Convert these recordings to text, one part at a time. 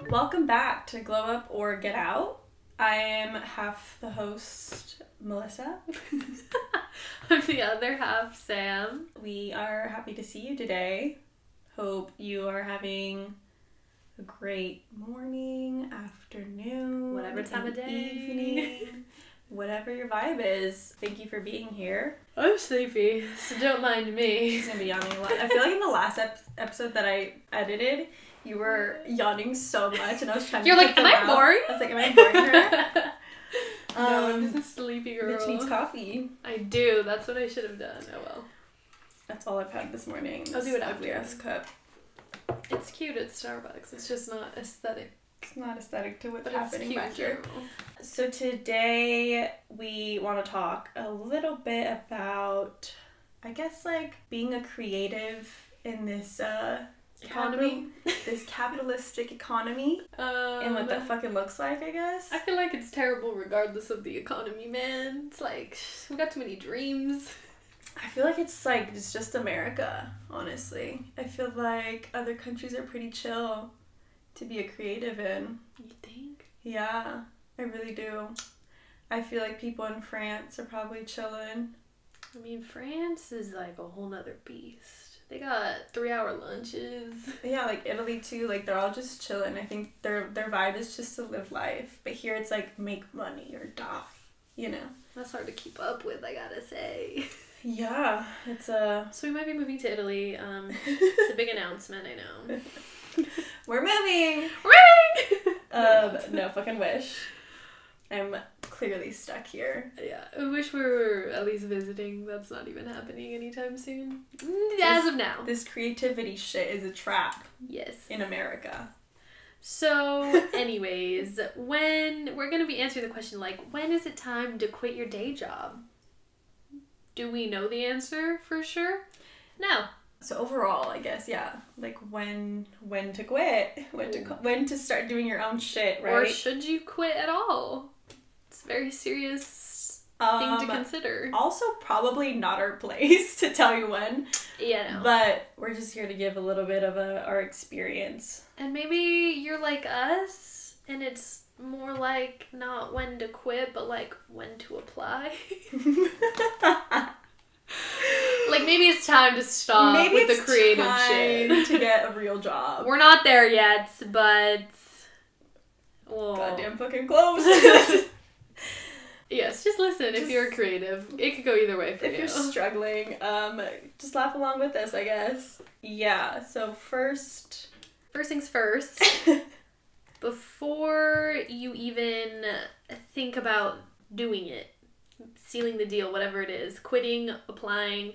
Welcome back to Glow Up or Get Out. I am half the host, Melissa. I'm the other half, Sam. We are happy to see you today. Hope you are having a great morning, afternoon, whatever time of day, evening, whatever your vibe is. Thank you for being here. I'm sleepy, so don't mind me. She's gonna be yawning a lot. I feel like in the last episode that I edited, you were yawning so much, and I was trying to. You're like, am I boring? I was like, am I boring her? No, I'm just a sleepy girl. Bitch needs coffee. I do. That's what I should have done. Oh well. That's all I've had this morning. I'll do it after. Ugly-ass cup. It's cute at Starbucks. It's just not aesthetic. It's not aesthetic to what's but happening it's cute back here. general. So today we want to talk a little bit about, I guess, like being a creative in this Economy. this capitalistic economy, and what that fucking looks like, I guess. I feel like it's terrible regardless of the economy, man. It's like, we got too many dreams. I feel like it's like, it's just America, honestly. I feel like other countries are pretty chill to be a creative in. You think? Yeah, I really do. I feel like people in France are probably chilling. I mean, France is like a whole nother beast. They got 3-hour lunches. Yeah, like Italy too, like they're all just chilling. I think their vibe is just to live life. But here it's like make money or die, you know. That's hard to keep up with, I gotta say. Yeah, it's a... So we might be moving to Italy. It's a big announcement, I know. We're moving! We're moving! No fucking wish. I'm clearly stuck here. Yeah, I wish we were at least visiting. That's not even happening anytime soon. As of now. This creativity shit is a trap. Yes. In America. So, anyways, when we're going to be answering the question, like, when is it time to quit your day job? Do we know the answer for sure? No. So overall, I guess, yeah, like when to quit, when to start doing your own shit, right? Or should you quit at all? It's a very serious thing to consider. Also, probably not our place to tell you when. Yeah, no. But we're just here to give a little bit of our experience. And maybe you're like us, and it's more like not when to quit, but like when to apply. Like maybe it's time to stop with the creative shit. To get a real job. We're not there yet, but goddamn fucking close. Yes, just listen if you're creative. It could go either way for you. If you're struggling, just laugh along with us, I guess. Yeah. So first things first. Before you even think about doing it, sealing the deal, whatever it is, quitting, applying,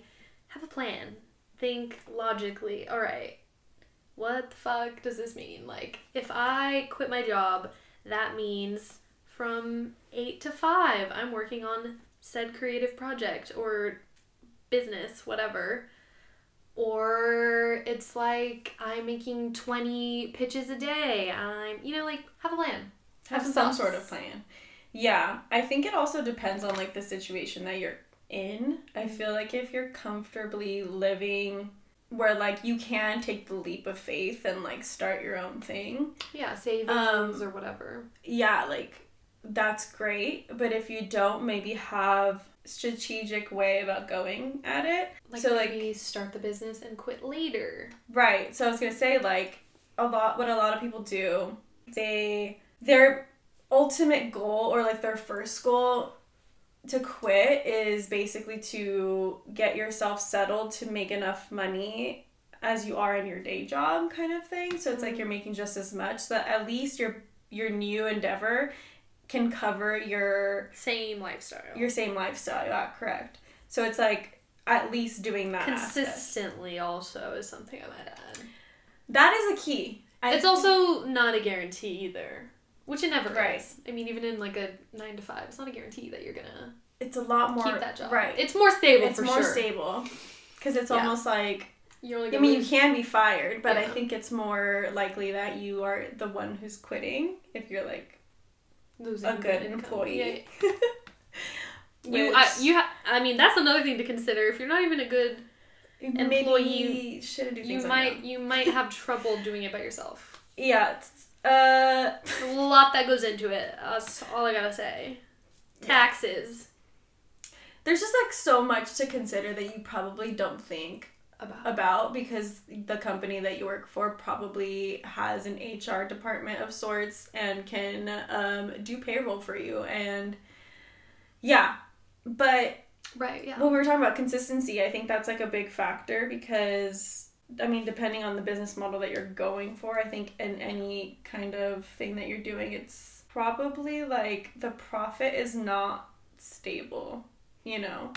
have a plan. Think logically. All right, what the fuck does this mean? Like, if I quit my job, that means from 8 to 5, I'm working on said creative project or business, whatever. Or it's like I'm making 20 pitches a day. Like, have a plan. Have some sort of plan. Yeah, I think it also depends on, like, the situation that you're in. I feel like if you're comfortably living where, like, you can take the leap of faith and, like, start your own thing. Yeah, savings or whatever. Yeah, like, that's great. But if you don't maybe have strategic way about going at it. Like, so, maybe start the business and quit later. Right. So I was going to say, like, what a lot of people do, their ultimate goal or like their first goal to quit is basically to get yourself settled to make enough money as you are in your day job kind of thing. So it's like you're making just as much so that at least your new endeavor can cover your same lifestyle. Yeah, correct. So it's like at least doing that consistently aspect. Also is something I might add. That is a key. It's also not a guarantee either. Which it never right. is. I mean, even in like a 9 to 5, it's not a guarantee that you're gonna. It's a lot more keep that job. Right. It's more stable. It's more stable, because it's almost like. You're like. You can be fired, but I think it's more likely that you are the one who's quitting if you're like losing a good employee. Yeah. I mean, that's another thing to consider. If you're not even a good employee, you might have trouble doing it by yourself. Yeah. A lot that goes into it. That's all I gotta say. Taxes. There's just like so much to consider that you probably don't think about because the company that you work for probably has an HR department of sorts and can do payroll for you. And yeah, but right, yeah. When we were talking about consistency, I think that's like a big factor because, I mean, depending on the business model that you're going for, I think in any kind of thing that you're doing, it's probably like the profit is not stable, you know?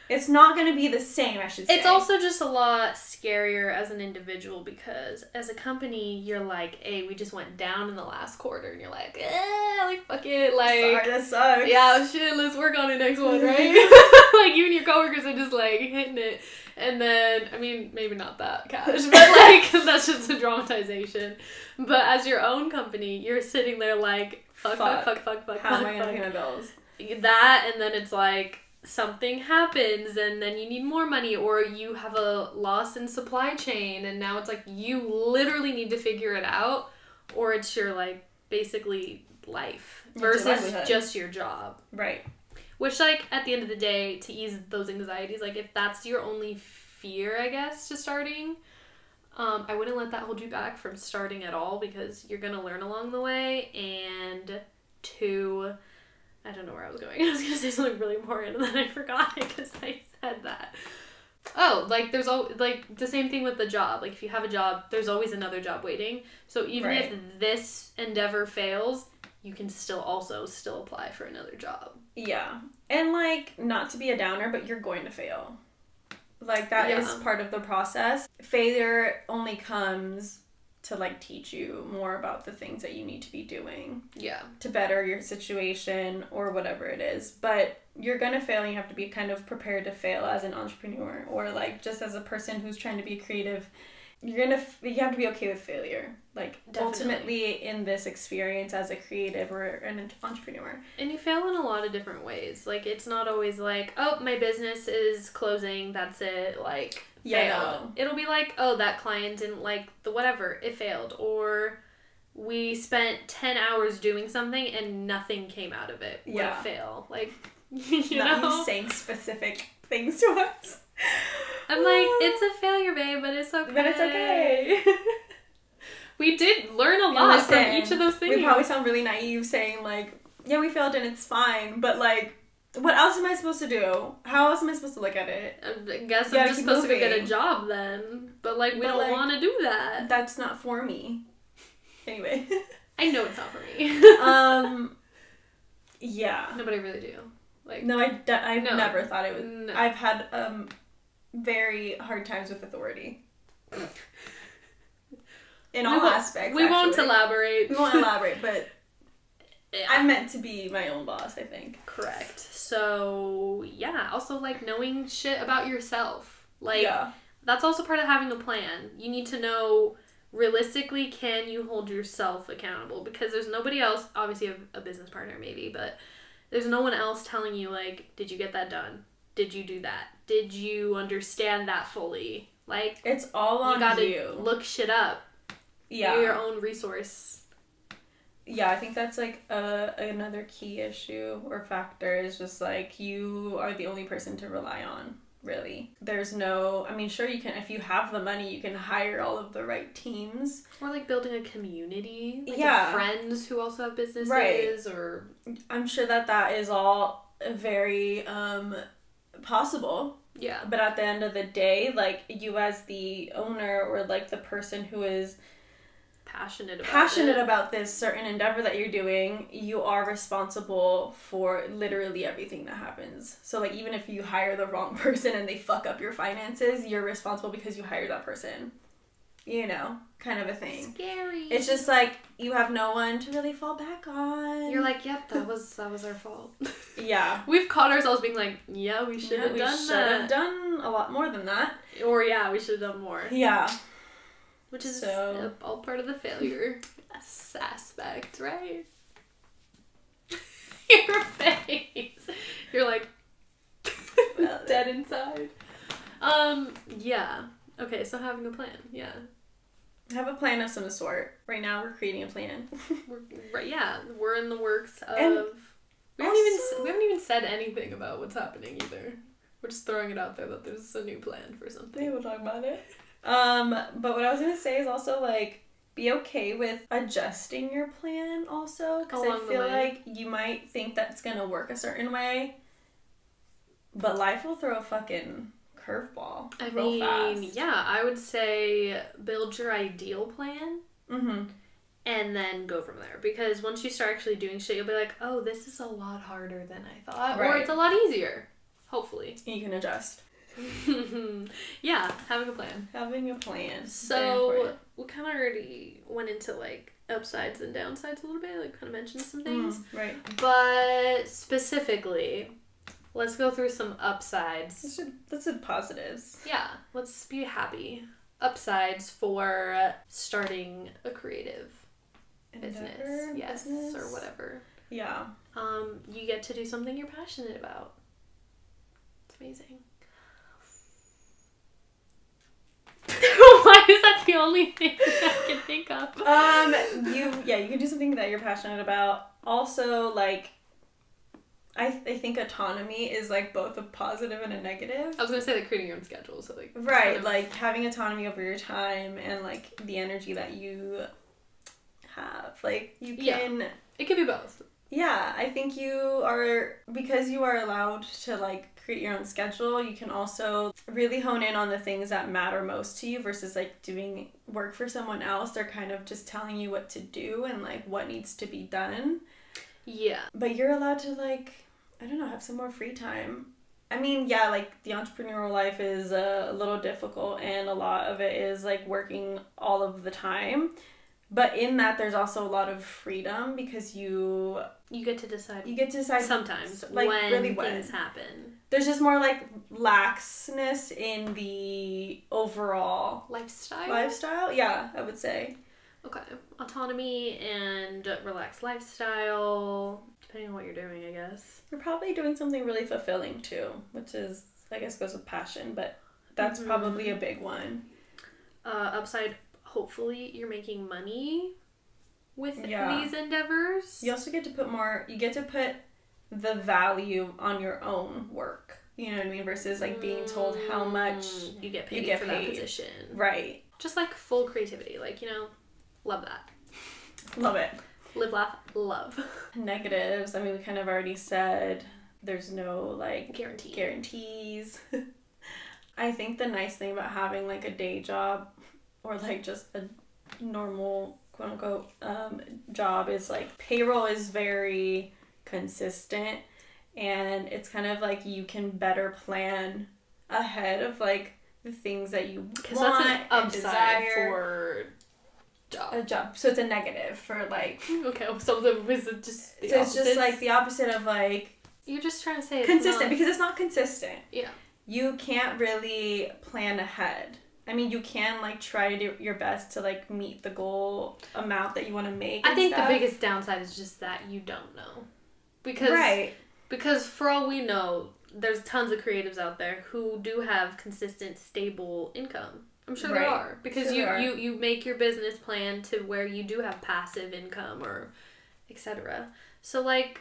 It's not going to be the same, I should say. It's also just a lot scarier as an individual because as a company, you're like, hey, we just went down in the last quarter. And you're like, like, fuck it. Like, sorry, that sucks. Yeah, shit, let's work on the next one, right? Like, you and your coworkers are just, like, hitting it. And then, I mean, maybe not that cash, but, like, that's just a dramatization. But as your own company, you're sitting there like, fuck. How am I going to pay my bills? That, and then it's like, something happens and then you need more money or you have a loss in supply chain and now it's like you literally need to figure it out or it's your like basically life versus just your job. Right. Which like at the end of the day to ease those anxieties, like if that's your only fear I guess to starting, I wouldn't let that hold you back from starting at all because you're gonna learn along the way. And I don't know where I was going. I was going to say something really important and then I forgot it because I said that. Oh, like there's like the same thing with the job. Like if you have a job, there's always another job waiting. So even if this endeavor fails, you can still apply for another job. Yeah. And like not to be a downer, but you're going to fail. Like that is part of the process. Failure only comes to like teach you more about the things that you need to be doing to better your situation or whatever it is. But you're gonna fail and you have to be kind of prepared to fail as an entrepreneur or like just as a person who's trying to be creative. You have to be okay with failure. Like ultimately in this experience as a creative or an entrepreneur. And you fail in a lot of different ways. Like it's not always like, oh, my business is closing, that's it, like failed. It'll be like, oh, that client didn't like the whatever, it failed. Or we spent 10 hours doing something and nothing came out of it. Like fail. Like, you not know? You saying specific things to us. I'm like, it's a failure, babe, but it's okay. But it's okay. We did learn a lot from each of those things. We probably sound really naive saying like, yeah, we failed and it's fine, but like, what else am I supposed to do? How else am I supposed to look at it? I guess I'm just supposed to go get a job then. But like, we don't want to do that. That's not for me. Anyway. I know it's not for me. Yeah. No, but I really do. Like, no, I never thought it was. No. I've had very hard times with authority. In all aspects. We won't elaborate. We won't elaborate, but I'm meant to be my own boss, I think. Correct. So, yeah. Also, like, knowing shit about yourself. Like, that's also part of having a plan. You need to know, realistically, can you hold yourself accountable? Because there's nobody else, obviously a business partner maybe, but there's no one else telling you, like, did you get that done? Did you do that? Did you understand that fully? Like, it's all on you. You gotta look shit up. Yeah. You're your own resource. Yeah, I think that's, like, another key issue or factor is just, like, you are the only person to rely on, really. There's no... I mean, sure, you can... If you have the money, you can hire all of the right teams. Or, like, building a community. Like, friends who also have businesses. Right. Or... I'm sure that is all very possible. Yeah. But at the end of the day, like, you as the owner or, like, the person who is... passionate about this certain endeavor that you're doing, you are responsible for literally everything that happens. So like even if you hire the wrong person and they fuck up your finances, you're responsible because you hired that person. You know, kind of a thing. Scary. It's just like you have no one to really fall back on. You're like, yep, that was our fault. Yeah. We've caught ourselves being like, yeah, we should have done that. We should have done a lot more than that. Or yeah, we should have done more. Yeah. Which is all part of the failure aspect, right? Your face. You're like dead inside. Yeah. Okay, so having a plan. Yeah. Have a plan of some sort. Right now, we're creating a plan. We're in the works of. We haven't even said anything about what's happening either. We're just throwing it out there that there's a new plan for something. Maybe we'll talk about it. But what I was gonna say is also like be okay with adjusting your plan also, because I feel like you might think that it's gonna work a certain way, but life will throw a fucking curveball real fast. Yeah, I would say build your ideal plan. Mm-hmm. And then go from there. Because once you start actually doing shit, you'll be like, oh, this is a lot harder than I thought. Right. Or it's a lot easier. Hopefully. You can adjust. Yeah, having a plan. Having a plan. So, we kind of already went into, like, upsides and downsides a little bit. Like, kind of mentioned some things. Right. But, specifically, let's go through some upsides. Let's do positives. Yeah, let's be happy. Upsides for starting a creative business, or whatever. Yeah. You get to do something you're passionate about. It's amazing. Why is that the only thing I can think of? You can do something that you're passionate about. Also, like, I think autonomy is, like, both a positive and a negative. I was going to say, like, creating your own schedule, so, like... Right, kind of... like, having autonomy over your time and, like, the energy that you have. Like, you can... Yeah. It can be both. Yeah, I think because you are allowed to, like, create your own schedule, you can also really hone in on the things that matter most to you versus, like, doing work for someone else. They're kind of just telling you what to do and, like, what needs to be done. Yeah. But you're allowed to, like... I don't know, have some more free time. I mean, yeah, like, the entrepreneurial life is a little difficult, and a lot of it is, like, working all of the time. But in that, there's also a lot of freedom, because you get to decide. You get to decide sometimes, like, when really things happen. There's just more, like, laxness in the overall... Lifestyle? Yeah, I would say. Okay. Autonomy and relaxed lifestyle... Depending on what you're doing, I guess. You're probably doing something really fulfilling, too, which is, I guess, goes with passion, but that's probably a big one. Upside, hopefully you're making money with these endeavors. You also get to put the value on your own work. You know what I mean? Versus, like, being told how much you get paid for that position. Right. Just, like, full creativity. Like, love that. Love it. Live, laugh, love. Negatives. I mean, we kind of already said there's no, like, guarantees. I think the nice thing about having, like, a day job or, like, just a normal, quote-unquote, job is, like, payroll is very consistent, and it's kind of, like, you can better plan ahead of, like, the things that you want that's an upside and desire. For... A job. So it's a negative for, like... Okay, so it's just the So it's just, like, the opposite of, like... You're just trying to say it's consistent, because it's not consistent. Yeah. You can't really plan ahead. I mean, you can, like, try to do your best to, like, meet the goal amount that you want to make. I think the biggest downside is just that you don't know. Because for all we know, there's tons of creatives out there who do have consistent, stable income. I'm sure there are. Because you make your business plan to where you do have passive income or etc. So, like,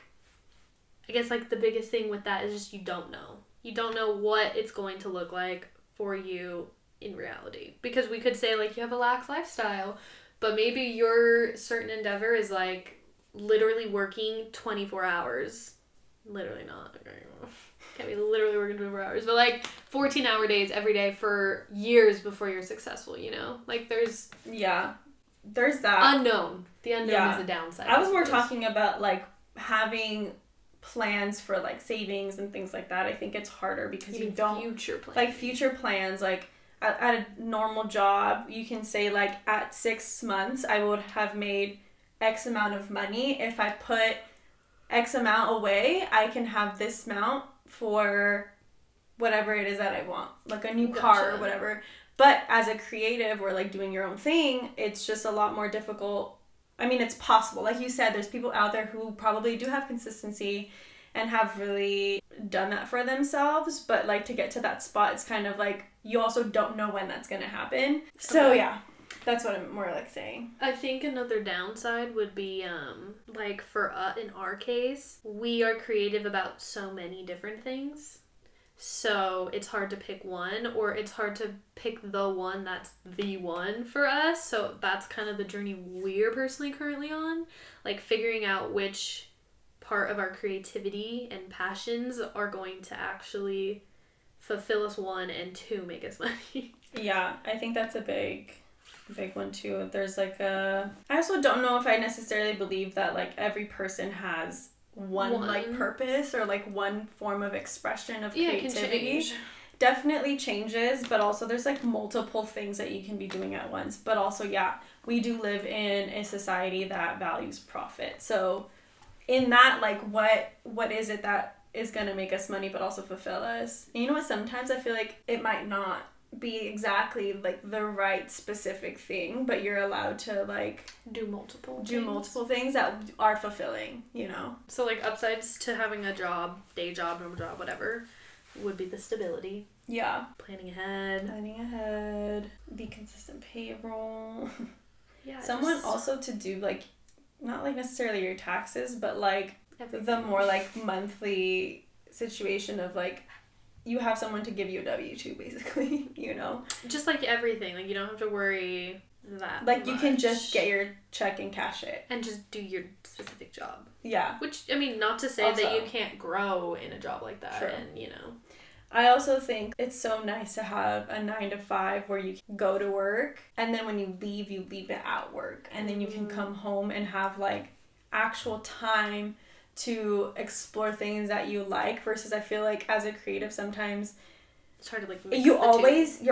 I guess, like, the biggest thing with that is just you don't know. You don't know what it's going to look like for you in reality. Because we could say, like, you have a lax lifestyle, but maybe your certain endeavor is, like, literally working 24 hours. Literally not. Can't be literally working 24 hours, but, like, 14-hour days every day for years before you're successful, Like, there's... Yeah. There's that. Unknown. The unknown is a downside. I was more talking about, like, having plans for, like, savings and things like that. I think it's harder because you don't... Future plans. Like, future plans, like, at a normal job, you can say, like, at 6 months, I would have made X amount of money. If I put X amount away, I can have this amount for whatever it is that I want, like a new car or whatever. But as a creative or, like, doing your own thing, it's just a lot more difficult I mean, it's possible. Like you said, there's people out there who probably do have consistency and have really done that for themselves, but like to get to that spot, it's kind of like you also don't know when that's gonna happen. So yeah, that's what I'm more like saying. I think another downside would be like for us, in our case, we are creative about so many different things. So it's hard to pick one, or it's hard to pick the one that's the one for us. So that's kind of the journey we're personally currently on, like figuring out which part of our creativity and passions are going to actually fulfill us, one, and two, make us money. Yeah, I think that's a big one too. There's like I also don't know if I necessarily believe that like every person has one like purpose or like one form of expression of creativity. It can change. Definitely changes, but also there's like multiple things that you can be doing at once. But also, yeah, we do live in a society that values profit. So in that, like, what is it that is going to make us money but also fulfill us? And you know what, sometimes I feel like it might not be exactly like the right specific thing, but you're allowed to like do multiple things that are fulfilling, you know. So like upsides to having a job, day job, normal job, whatever, would be the stability. Yeah. Planning ahead. The consistent payroll. Yeah. Someone also to do like, not like necessarily your taxes, but like everything. The more like monthly situation of like you have someone to give you a W-2 basically, you know? Just like everything. Like you don't have to worry that like much. You can just get your check and cash it. And just do your specific job. Yeah. Which, I mean, not to say also, that you can't grow in a job like that. True. And, you know. I also think it's so nice to have a 9-to-5 where you can go to work and then when you leave it at work. And then you can come home and have like actual time to explore things that you like, versus I feel like as a creative sometimes it's hard to like you're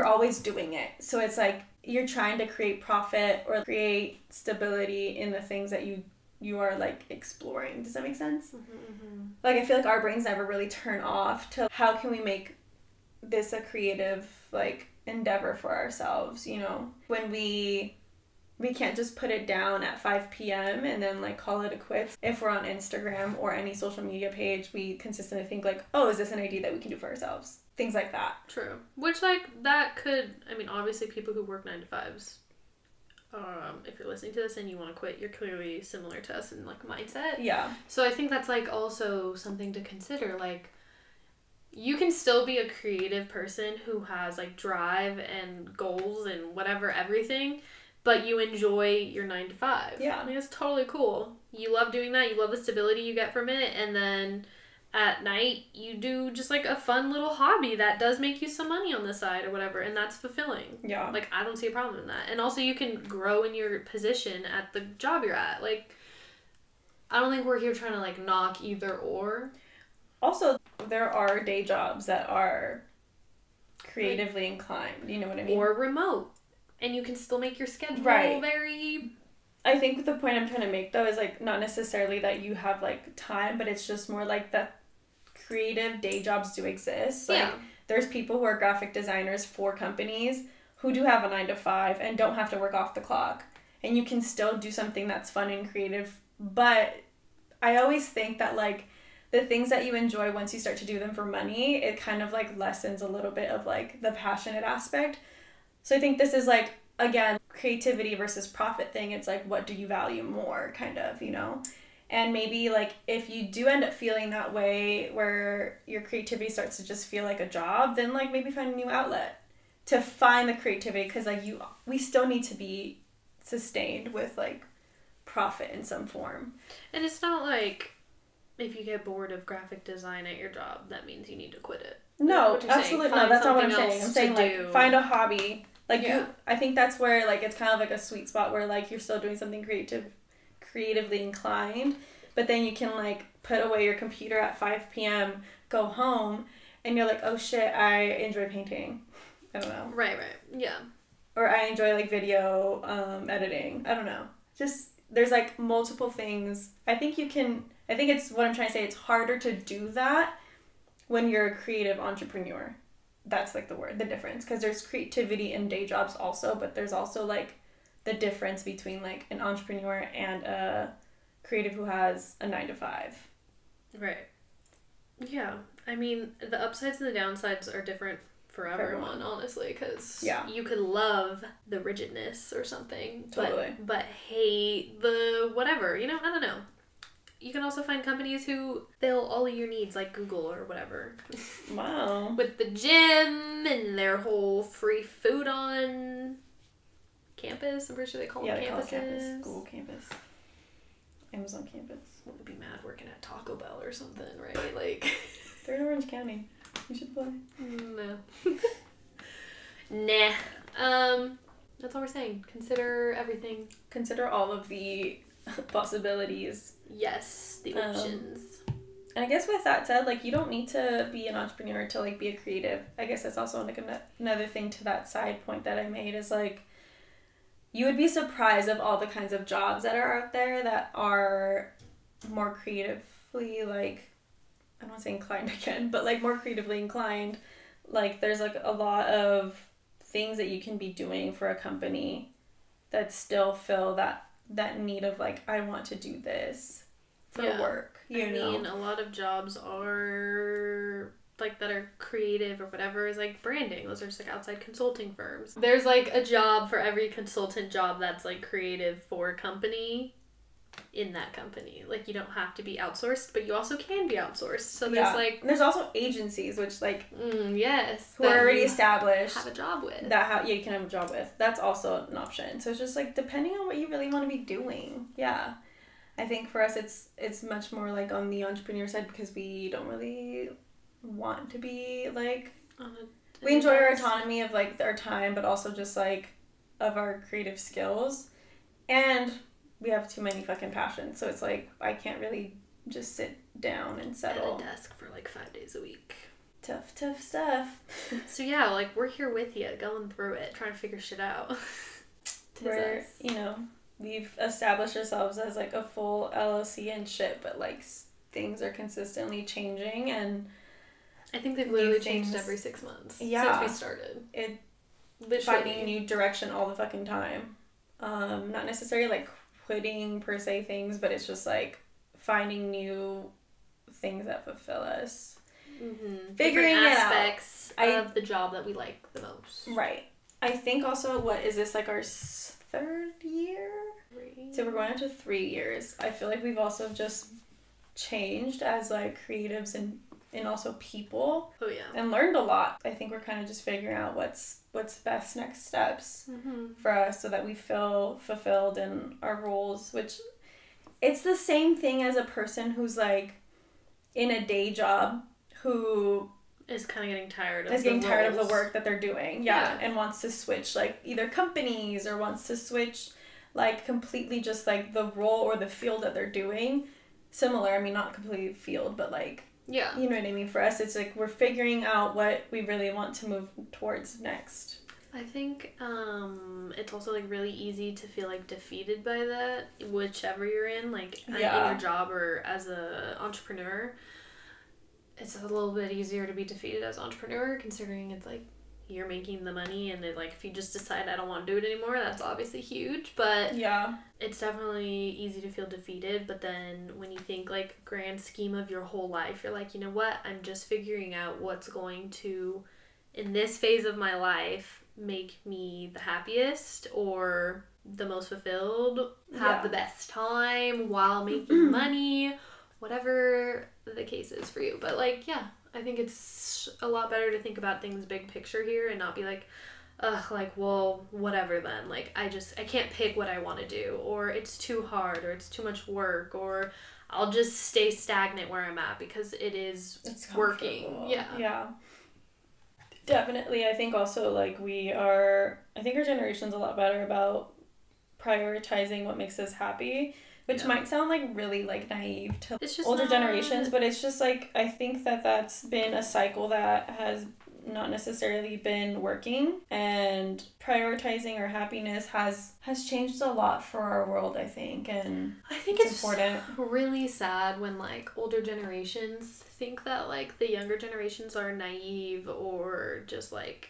always doing it, so it's like you're trying to create profit or create stability in the things that you are like exploring. Does that make sense? Like I feel like our brains never really turn off to how can we make this a creative like endeavor for ourselves, you know, when we can't just put it down at 5 p.m. and then like call it a quits. If we're on Instagram or any social media page, we consistently think like, oh, is this an idea that we can do for ourselves? Things like that. True. Which like that could, I mean, obviously people who work 9-to-5s, if you're listening to this and you want to quit, you're clearly similar to us in like mindset. Yeah. So I think that's like also something to consider. Like you can still be a creative person who has like drive and goals and whatever, everything, but you enjoy your 9-to-5. Yeah. I mean, it's totally cool. You love doing that. You love the stability you get from it. And then at night, you do just like a fun little hobby that does make you some money on the side or whatever. And that's fulfilling. Yeah. Like, I don't see a problem in that. And also, you can grow in your position at the job you're at. Like, I don't think we're here trying to like knock either or. Also, there are day jobs that are creatively inclined. You know what I mean? Or remote. And you can still make your schedule very... I think the point I'm trying to make, though, is, like, not necessarily that you have, like, time, but it's just more, like, that creative day jobs do exist. Like, there's people who are graphic designers for companies who do have a 9-to-5 and don't have to work off the clock. And you can still do something that's fun and creative. But I always think that, like, the things that you enjoy, once you start to do them for money, it kind of, like, lessens a little bit of, like, the passionate aspect. So I think this is like, again, creativity versus profit thing. It's like, what do you value more, kind of, you know? And maybe like if you do end up feeling that way where your creativity starts to just feel like a job, then like maybe find a new outlet to find the creativity, because like we still need to be sustained with like profit in some form. And it's not like if you get bored of graphic design at your job, that means you need to quit it. No, absolutely no. That's not what I'm saying. I'm saying like find a hobby. Like I think that's where like it's kind of like a sweet spot where like you're still doing something creatively inclined, but then you can like put away your computer at 5 p.m., go home, and you're like, oh shit, I enjoy painting. I don't know. Right. Yeah. Or I enjoy like video editing. I don't know. Just there's like multiple things. I think it's what I'm trying to say. It's harder to do that when you're a creative entrepreneur. That's like the difference, because there's creativity in day jobs also, but there's also like the difference between like an entrepreneur and a creative who has a 9 to 5. Right. Yeah. I mean, the upsides and the downsides are different for everyone, honestly, because you could love the rigidness or something, but hate the whatever, you know? I don't know. You can also find companies who fill all of your needs, like Google or whatever. Wow. With the gym and their whole free food on campus. I'm pretty sure they call them campuses. Call it campus. Google campus. Amazon campus. Wouldn't be mad working at Taco Bell or something, right? Like... They're in Orange County. You should play. No. Nah. That's all we're saying. Consider everything. Consider all of the possibilities. Yes, the options. And I guess with that said, like, you don't need to be an entrepreneur to, like, be a creative. I guess that's also, like, another thing to that side point that I made is, like, you would be surprised of all the kinds of jobs that are out there that are more creatively, like, I don't want to say inclined again, but like more creatively inclined. Like there's like a lot of things that you can be doing for a company that still fill that need of like, I want to do this for work. I mean, a lot of jobs are like that are creative or whatever is like branding. Those are just like outside consulting firms. There's like a job for every consultant job that's like creative for a company. In that company, like you don't have to be outsourced, but you also can be outsourced. So there's like there's also agencies which like yes who are already established have a job with you can have a job with. That's also an option. So it's just like depending on what you really want to be doing. Yeah, I think for us it's much more like on the entrepreneur side because we don't really want to be like we enjoy our autonomy of like our time, but also just like of our creative skills and. We have too many fucking passions, so it's like I can't really just sit down and settle. At a desk for like 5 days a week. Tough stuff. So yeah, like we're here with you, going through it, trying to figure shit out. We're, we've established ourselves as like a full LLC and shit, but like things are consistently changing, and I think they've literally changed every 6 months since we started. Finding new direction all the fucking time. Not necessarily like quitting per se things, but it's just like finding new things that fulfill us. Mm-hmm. Figuring it out. Aspects of the job that we like the most. Right. I think also, what is this, like our 3rd year? 3. So we're going into 3 years. I feel like we've also just changed as like creatives and also people. Oh yeah. And learned a lot. I think we're kind of just figuring out what's best next steps for us so that we feel fulfilled in our roles, which it's the same thing as a person who's like in a day job who is kind of getting tired of the work that they're doing. Yeah. And wants to switch like either companies or wants to switch like completely just like the role or the field that they're doing. Similar, I mean, not completely field, but like yeah. You know what I mean? For us, it's like we're figuring out what we really want to move towards next. I think it's also like really easy to feel like defeated by that, whichever you're in, like in your job or as a entrepreneur. It's a little bit easier to be defeated as an entrepreneur, considering it's like you're making the money, and like if you just decide I don't want to do it anymore, that's obviously huge. But yeah, it's definitely easy to feel defeated. But then when you think like grand scheme of your whole life, you're like, you know what? I'm just figuring out what's going to, in this phase of my life, make me the happiest or the most fulfilled, have the best time while making money, whatever the case is for you. But like, yeah, I think it's a lot better to think about things big picture here and not be like, ugh, like, well, whatever then. Like, I can't pick what I want to do, or it's too hard, or it's too much work, or I'll just stay stagnant where I'm at because it's working. Yeah. Yeah. Definitely. I think also, like, I think our generation's a lot better about prioritizing what makes us happy, which might sound, like, really, like, naive to older generations, but it's just, like, I think that's been a cycle that has not necessarily been working, and prioritizing our happiness has changed a lot for our world, I think, and I think it's important. Really sad when, like, older generations think that, like, the younger generations are naive or just, like,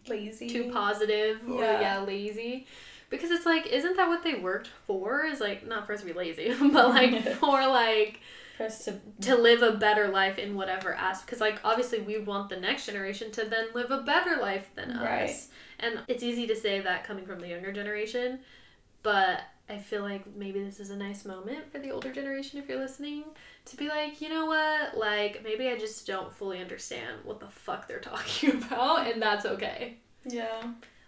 lazy, too positive or lazy, Because it's like, isn't that what they worked for? Is like, not for us to be lazy, but like for like for us to live a better life in whatever aspect. Because like obviously we want the next generation to then live a better life than us. And it's easy to say that coming from the younger generation, but I feel like maybe this is a nice moment for the older generation, if you're listening, to be like, you know what, like, maybe I just don't fully understand what the fuck they're talking about, and that's okay. Yeah.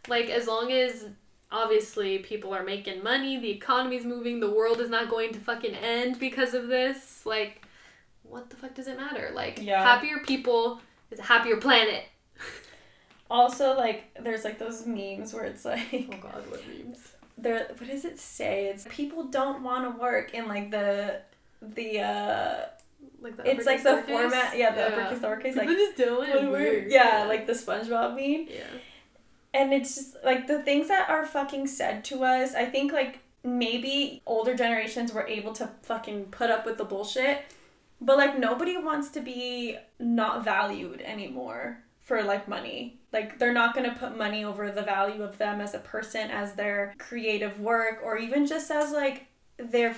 Like, as long as, obviously, people are making money, the economy's moving, the world is not going to fucking end because of this, like, what the fuck does it matter? Like, happier people is a happier planet. Also, like, there's, like, those memes where it's like... Oh, God, what memes? What does it say? It's people don't want to work in, like, the like the it's, like, the format... Yeah, the uppercase, lowercase, like... People just don't want to work. Yeah, like, the SpongeBob meme. Yeah. And it's just, like, the things that are fucking said to us, I think, like, maybe older generations were able to fucking put up with the bullshit, but, like, nobody wants to be not valued anymore for, like, money. Like, they're not going to put money over the value of them as a person, as their creative work, or even just as, like, their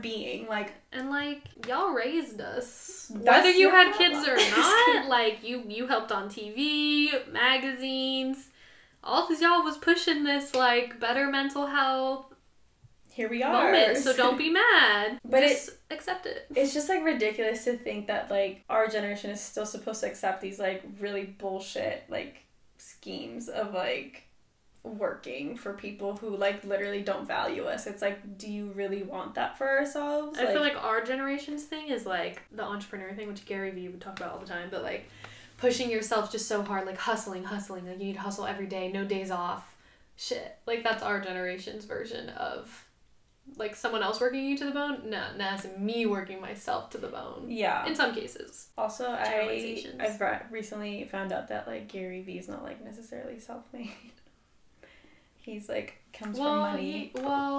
being. Like, and, like, y'all raised us. That's whether you had problem. kids or not, like, you helped on TV, magazines. All of y'all was pushing this, like, better mental health here we are. Moment, so don't be mad. But just accept it. It's just, like, ridiculous to think that, like, our generation is still supposed to accept these, like, really bullshit, like, schemes of, like, working for people who, like, literally don't value us. It's like, do you really want that for ourselves? I feel like our generation's thing is, like, the entrepreneur thing, which Gary Vee would talk about all the time, but, like, pushing yourself just so hard, like, hustling, like, you need to hustle every day, no days off, shit. Like, that's our generation's version of, like, someone else working you to the bone? No, it's me working myself to the bone. Yeah. In some cases. Also, I've recently found out that, like, Gary Vee's not, like, necessarily self-made. He's, like, comes from money.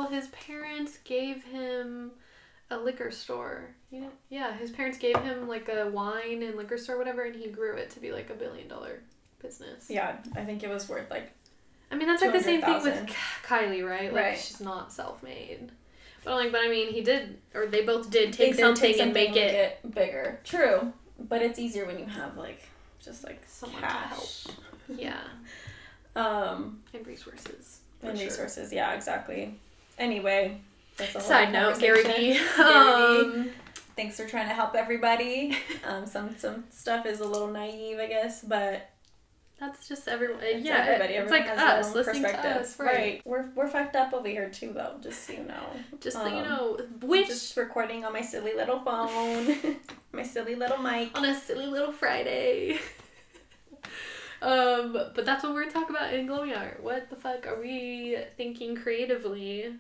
His parents gave him a liquor store. Yeah, his parents gave him, like, a wine and liquor store, whatever, and he grew it to be, like, $1 billion business. Yeah, I think it was worth, like, I mean, that's like the same thing with Kylie, right? Like, right. She's not self-made. But I mean, he did, or they both did take something and make it bigger. True. But it's easier when you have, like, just, like, someone cash. to help. Yeah. And resources. Resources, yeah, exactly. Anyway, that's a whole side note, Gary Vee. Thanks for trying to help everybody. Some stuff is a little naive, I guess, but that's just everyone. It's yeah, everybody. It's Everyone like has us their own listening to us, right? We're fucked up over here too, though. Just so you know. Just so you know, just recording on my silly little phone, my silly little mic on a silly little Friday. But that's what we're gonna talk about in Glowing Art. What the fuck are we thinking creatively?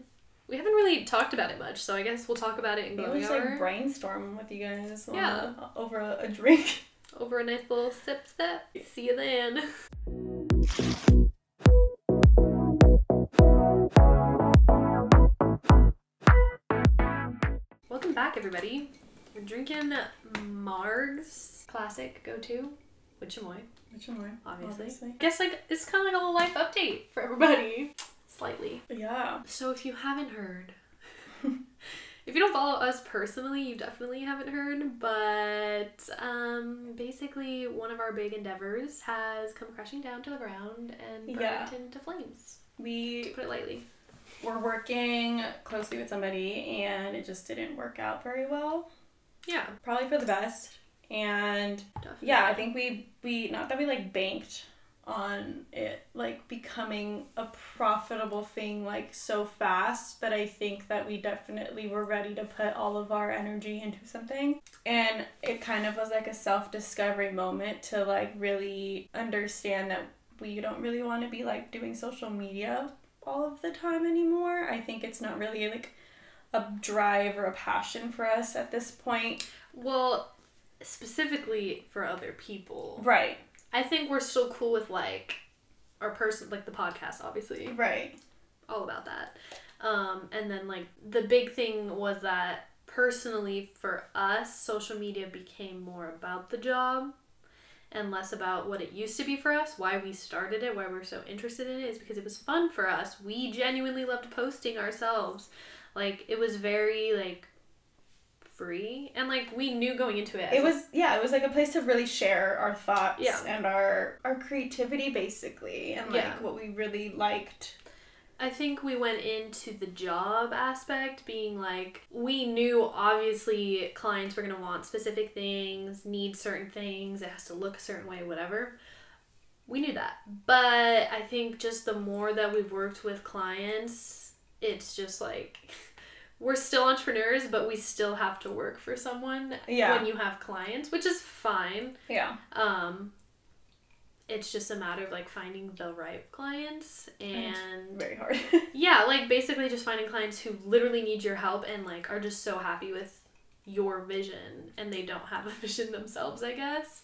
We haven't really talked about it much, so I guess we'll talk about it in Glowing Art. We'll just, like, brainstorm with you guys. Yeah. Over a drink. Over a nice little sip. See you then. Welcome back, everybody. We're drinking Marg's classic go-to, Witchamoy. Obviously. I guess, like, it's kind of like a little life update for everybody. Slightly. Yeah. So if you haven't heard, if you don't follow us personally, you definitely haven't heard, but basically one of our big endeavors has come crashing down to the ground and burnt into flames. To put it lightly. We're working closely with somebody and it just didn't work out very well. Yeah. Probably for the best. And definitely. Yeah, I think we not that we, like, banked on it, like, becoming a profitable thing, like, so fast, but I think that we definitely were ready to put all of our energy into something. And it kind of was like a self-discovery moment to, like, really understand that we don't really want to be, like, doing social media all of the time anymore. I think it's not really, like, a drive or a passion for us at this point. Well, specifically for other people. Right. I think we're still cool with, like, our person, like, the podcast, obviously. Right. All about that. And then, like, the big thing was that, personally, for us, social media became more about the job. and less about what it used to be for us, why we started it, why we're so interested in it, is because it was fun for us. We genuinely loved posting ourselves. Like, it was very, like, free, and, like, we knew going into it. It was like a place to really share our thoughts and our creativity, basically, and, like, what we really liked. I think we went into the job aspect being like, we knew obviously clients were going to want specific things, need certain things, it has to look a certain way, whatever. We knew that. But I think just the more that we've worked with clients, it's just like, we're still entrepreneurs, but we still have to work for someone when you have clients, which is fine. Yeah. It's just a matter of, like, finding the right clients, and it's very hard. Yeah, like, basically just finding clients who literally need your help and, like, are just so happy with your vision, and they don't have a vision themselves, I guess.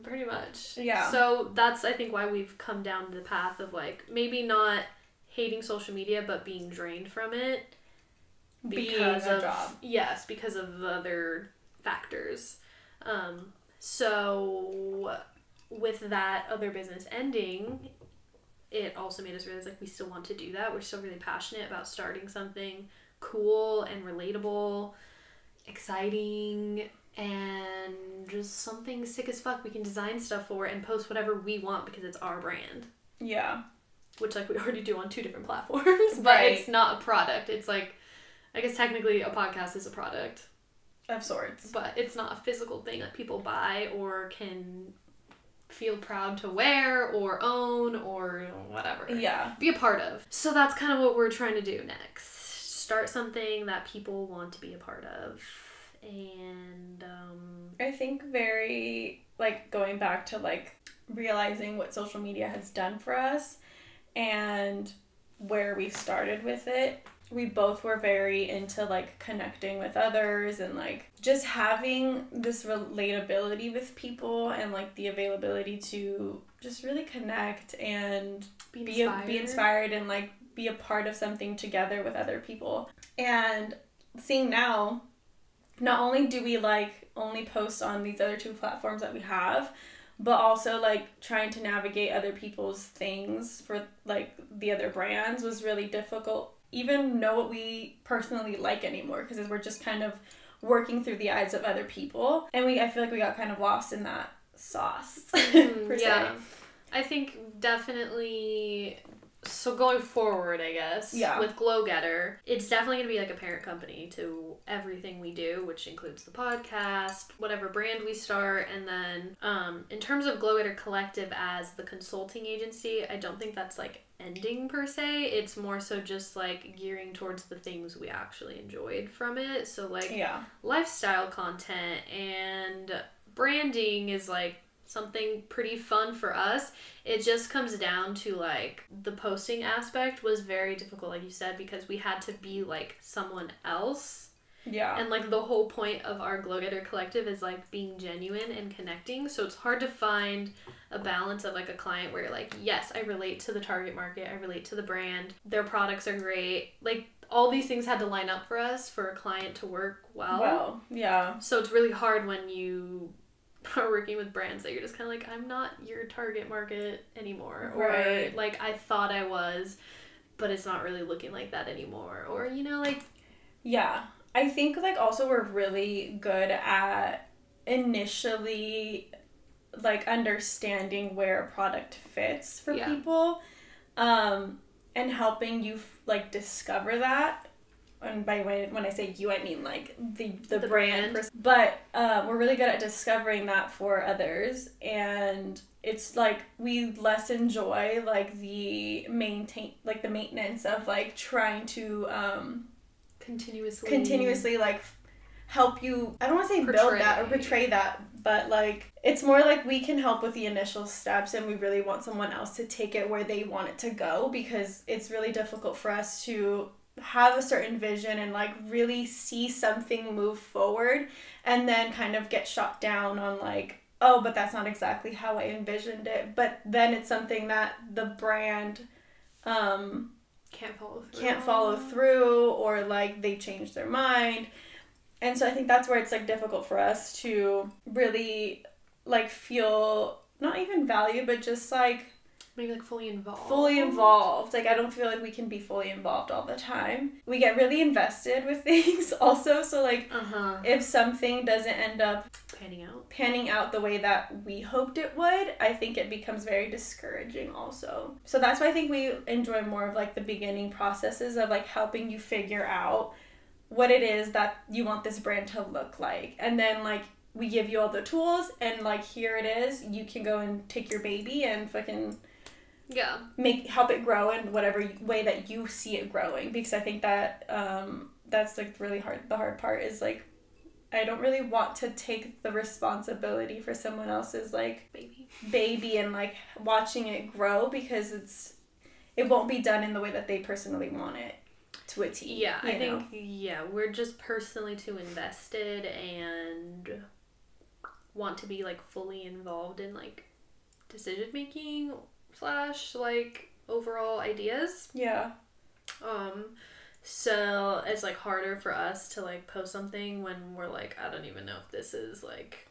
Pretty much. Yeah. So that's, I think, why we've come down the path of, like, maybe not hating social media, but being drained from it. Because of a job. Yes, because of other factors. So with that other business ending, it also made us realize, like, we still want to do that. We're still really passionate about starting something cool and relatable, exciting, and just something sick as fuck we can design stuff for and post whatever we want because it's our brand. Yeah. Which, like, we already do on 2 different platforms, but it's not a product. It's, like, I guess technically a podcast is a product. Of sorts. But it's not a physical thing that people buy or can feel proud to wear or own or whatever. Yeah. Be a part of. So that's kind of what we're trying to do next. Start something that people want to be a part of. And I think very, like, going back to, like, realizing what social media has done for us and where we started with it. We both were very into, like, connecting with others and, like, just having this relatability with people and, like, the availability to just really connect and be inspired and, like, be a part of something together with other people. And seeing now, not only do we, like, only post on these other 2 platforms that we have, but also, like, trying to navigate other people's things for, like, the other brands was really difficult. Even know what we personally like anymore, because we're just kind of working through the eyes of other people, and I feel like we got kind of lost in that sauce. Per se. I think definitely. So going forward, I guess, with Glow Getter, it's definitely going to be like a parent company to everything we do, which includes the podcast, whatever brand we start, and then in terms of Glow Getter Collective as the consulting agency, I don't think that's, like, ending per se. It's more so just, like, gearing towards the things we actually enjoyed from it. So, like, lifestyle content and branding is, like, something pretty fun for us. It just comes down to, like, the posting aspect was very difficult, like you said, because we had to be, like, someone else. Yeah. And, like, the whole point of our Glow Getter Collective is, like, being genuine and connecting. So it's hard to find a balance of, like, a client where you're like, yes, I relate to the target market, I relate to the brand, their products are great. Like, all these things had to line up for us for a client to work well. Yeah. So it's really hard when you are working with brands that you're just kind of like, I'm not your target market anymore. Right. Or, like, I thought I was, but it's not really looking like that anymore. Or, you know, like... Yeah. I think, like, also we're really good at initially, like, understanding where a product fits for people, and helping you, like, discover that. And when I say you, I mean, like, the brand. But we're really good at discovering that for others. And it's, like, we less enjoy, like, the maintenance of, like, trying to continuously, like, help you. I don't want to say build that or portray that, but, like, it's more like we can help with the initial steps, and we really want someone else to take it where they want it to go, because it's really difficult for us to have a certain vision and, like, really see something move forward and then kind of get shot down on, like, oh, but that's not exactly how I envisioned it. But then it's something that the brand can't follow through, or, like, they change their mind. And so I think that's where it's, like, difficult for us to really like feel not even valued, but just like maybe like fully involved. Like I don't feel like we can be fully involved all the time. We get really invested with things also, so like if something doesn't end up panning out the way that we hoped it would, I think it becomes very discouraging also. So that's why I think we enjoy more of like the beginning processes of like helping you figure out what it is that you want this brand to look like, and then like we give you all the tools and like here it is, you can go and take your baby and fucking help it grow in whatever way that you see it growing. Because I think that that's like really hard. The hard part is like I don't really want to take the responsibility for someone else's like baby and like watching it grow, because it won't be done in the way that they personally want it to a T. Yeah, I think we're just personally too invested and want to be like fully involved in like decision making / like overall ideas. Yeah. So it's like harder for us to like post something when we're like, I don't even know if this is like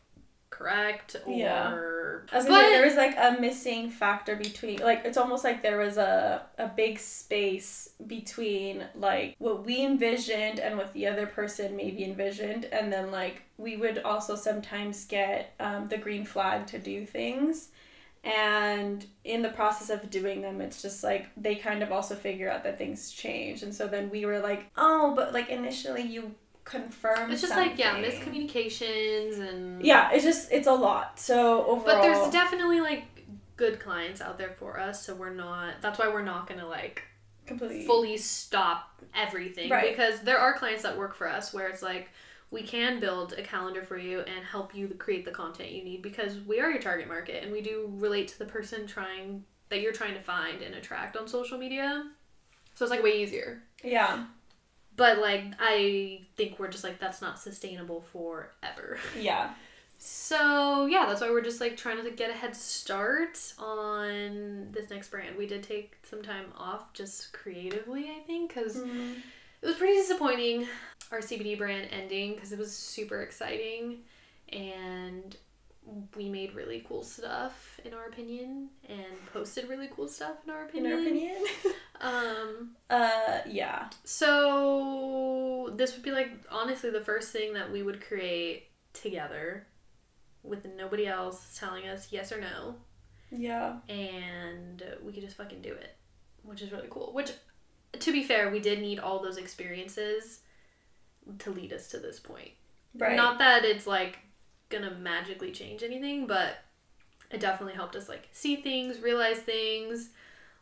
correct or I was gonna say, there was like a missing factor between, like it's almost like there was a big space between like what we envisioned and what the other person maybe envisioned, and then like we would also sometimes get the green flag to do things, and in the process of doing them it's just like they kind of also figure out that things change, and so then we were like, oh, but like initially you confirm it's just something. Like miscommunications and it's a lot. So overall, but there's definitely like good clients out there for us, so that's why we're not gonna like completely fully stop everything, right? Because there are clients that work for us where it's like we can build a calendar for you and help you create the content you need, because we are your target market and we do relate to the person that you're trying to find and attract on social media, so it's like way easier. Yeah. But, like, I think we're just, like, that's not sustainable forever. Yeah. So, yeah, that's why we're just, like, trying to get a head start on this next brand. We did take some time off just creatively, I think, because it was pretty disappointing, our CBD brand ending, because it was super exciting, and we made really cool stuff, in our opinion, and posted really cool stuff, in our opinion. Yeah. So this would be like honestly the first thing that we would create together with nobody else telling us yes or no. Yeah. And we could just fucking do it, which is really cool. Which, to be fair, we did need all those experiences to lead us to this point. Right. Not that it's like gonna magically change anything, but it definitely helped us like see things, realize things,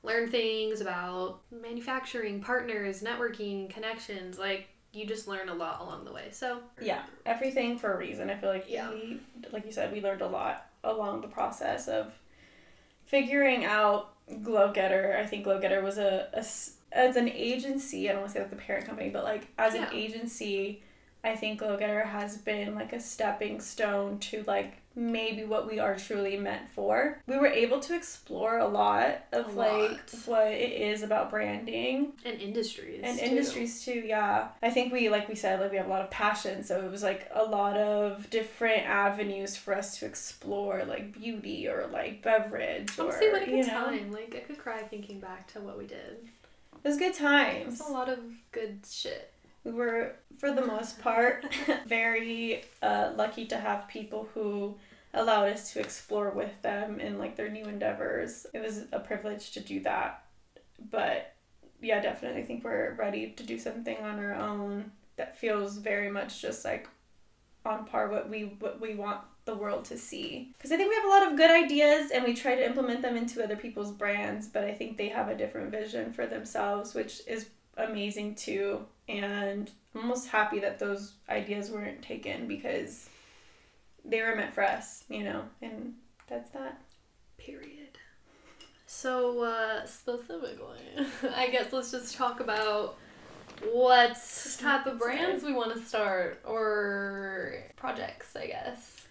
learn things about manufacturing, partners, networking, connections. Like, you just learn a lot along the way. So yeah, everything for a reason. I feel like we, like you said, we learned a lot along the process of figuring out Glow Getter. I think Glow Getter was as an agency, I don't want to say like the parent company, but like as an agency, I think Glow Getter has been like a stepping stone to like maybe what we are truly meant for. We were able to explore a lot of what it is about branding. And industries. Industries too, yeah. I think we, like we said, like we have a lot of passion, so it was like a lot of different avenues for us to explore, like beauty or like beverage. Honestly, what a good time. Like, I could cry thinking back to what we did. It was good times. It was a lot of good shit. We were, for the most part, very lucky to have people who allowed us to explore with them in like their new endeavors. It was a privilege to do that. But yeah, definitely I think we're ready to do something on our own that feels very much just like on par what we want the world to see. Because I think we have a lot of good ideas and we try to implement them into other people's brands, but I think they have a different vision for themselves, which is amazing too. And I'm almost happy that those ideas weren't taken because they were meant for us, and that's that. Period. So, specifically, I guess let's just talk about what type of brands we want to start, or projects, I guess.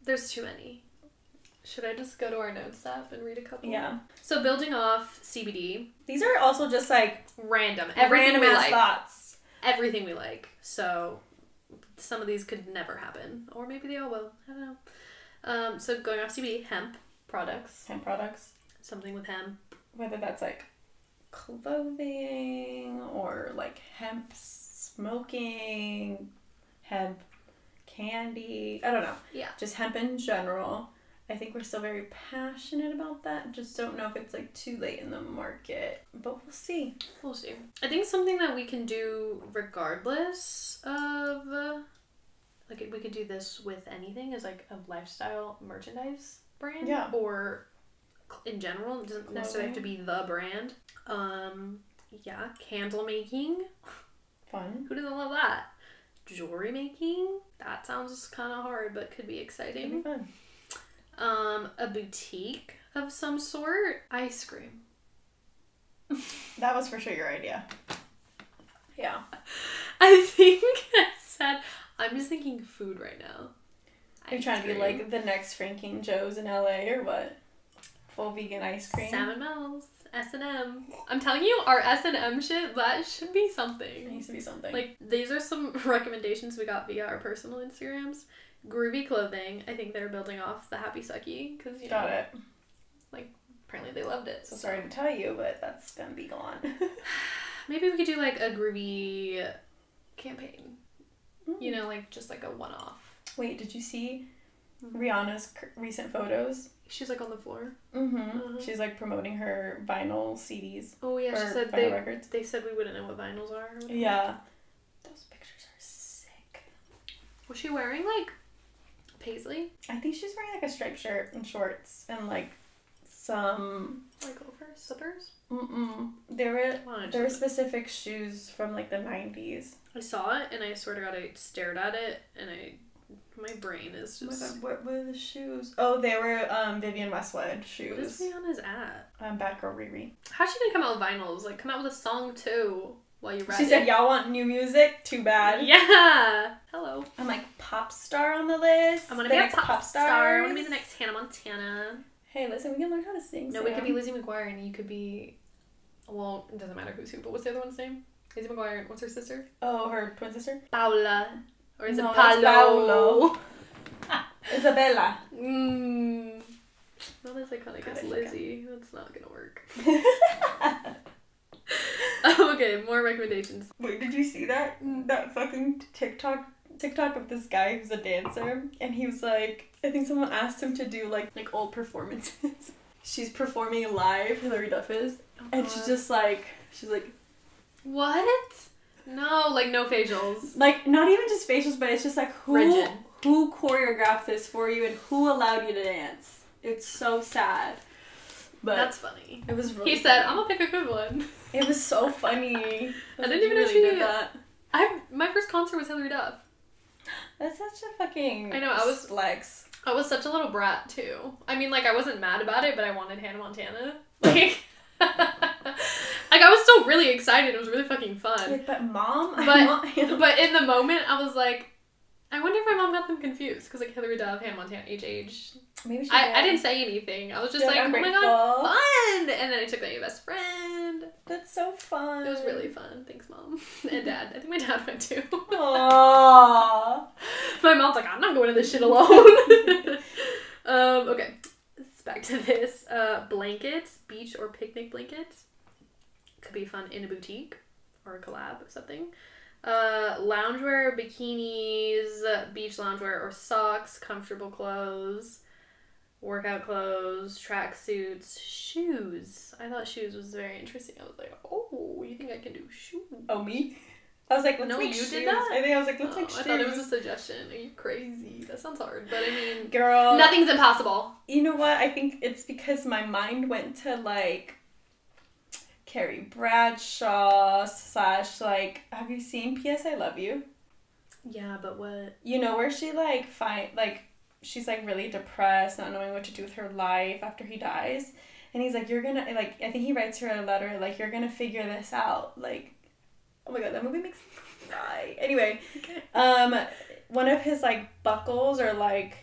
There's too many. Should I just go to our notes app and read a couple? Yeah. So, building off CBD. These are also just like random ass thoughts. Everything we like. So, some of these could never happen. Or maybe they all will. I don't know. So going off CBD, hemp products. Hemp products. Something with hemp. Whether that's like clothing or like hemp smoking, hemp candy. I don't know. Yeah. Just hemp in general. I think we're still very passionate about that. Just don't know if it's like too late in the market. But we'll see. We'll see. I think something that we can do regardless of, like we could do this with anything is like a lifestyle merchandise brand. Yeah. Or in general, it doesn't necessarily have to be the brand. Yeah, candle making. Fun. Who doesn't love that? Jewelry making. That sounds kind of hard, but could be exciting. Could be fun. A boutique of some sort. Ice cream. That was for sure your idea. Yeah. I think I said, I'm just thinking food right now. You're trying to be like the next Frankie and Joe's in LA or what? Full vegan ice cream. Salmon Mills, S&M. I'm telling you, our S&M shit, that should be It something. needs to be something. Like, these are some recommendations we got via our personal Instagrams. Groovy clothing. I think they're building off the Happy Sucky because you Got know, it. like apparently they loved it. So sorry to tell you, but that's gonna be gone. Maybe we could do like a groovy campaign. You know, like just like a one-off. Wait, did you see Rihanna's recent photos? She's like on the floor. Mm-hmm. She's like promoting her vinyl CDs. Oh yeah, she or said vinyl records. they said we wouldn't know what vinyls are. Or whatever. Yeah. Those pictures are sick. Was she wearing like paisley? I think she's wearing like a striped shirt and shorts and like some Like loafers, slippers? There were specific shoes from like the 90s. I saw it and I swear to God I stared at it and my brain is just... What were the shoes? Oh, they were Vivienne Westwood shoes. What is Rihanna's at? Bad Girl Riri. How'd she gonna come out with vinyls? Like come out with a song too while you rap. She said, y'all want new music? Too bad. Yeah! Hello. I'm like pop star on the list. I'm gonna be a pop star. I wanna be the next Hannah Montana. Hey, listen, we can learn how to sing. No, we could be Lizzie McGuire and you could be... Well, it doesn't matter who's who, but what's the other one's name? Lizzie McGuire. What's her sister? Oh, her twin sister? Paula. Or is No, it that's Paolo? Isabella. Not as iconic God, as I Lizzie. That's not gonna work. Okay, more recommendations. Wait, did you see that? That fucking TikTok of this guy who's a dancer, and he was like, I think someone asked him to do like old performances. She's performing live, Hilary Duff is, and she's like, what? No, like no facials. Like not even just facials, but it's just like Rigid. Who choreographed this for you and who allowed you to dance? It's so sad. But that's funny. It was really He said, funny. I'm gonna pick a good one. It was so funny. I didn't even know she did that. My first concert was Hilary Duff. That's such a fucking I know, I was flex. I was such a little brat too. I mean, like I wasn't mad about it, but I wanted Hannah Montana. Like like I was still really excited. It was really fucking fun. Like, but mom, but in the moment I was like, I wonder if my mom got them confused because like Hilary Duff, Hannah Montana, H. Maybe she I didn't say anything. I was just like, I'm oh my grateful. god, fun! And then I took my best friend. That's so fun. It was really fun. Thanks, Mom. And Dad. I think my dad went too. Aww. My mom's like, I'm not going to this shit alone. Okay. Back to this. Blankets, beach or picnic blankets. Could be fun in a boutique or a collab or something. Loungewear, bikinis, beach loungewear or socks, comfortable clothes, workout clothes, tracksuits, shoes. I thought shoes was very interesting. I was like, oh, you think I can do shoes? Oh, me? I was like, let's No, make you shoes. did that? I think I was like, let's make shoes. I thought it was a suggestion. Are you crazy? That sounds hard. But I mean, girl, nothing's impossible. You know what? I think it's because my mind went to like Carrie Bradshaw / like, have you seen P.S. I Love You? Yeah, but what? You know, where she like she's like really depressed, not knowing what to do with her life after he dies. And he's like, you're gonna, like, I think he writes her a letter, like, you're gonna figure this out. Like, oh my god, that movie makes me cry. Anyway, Okay. One of his like buckles or like,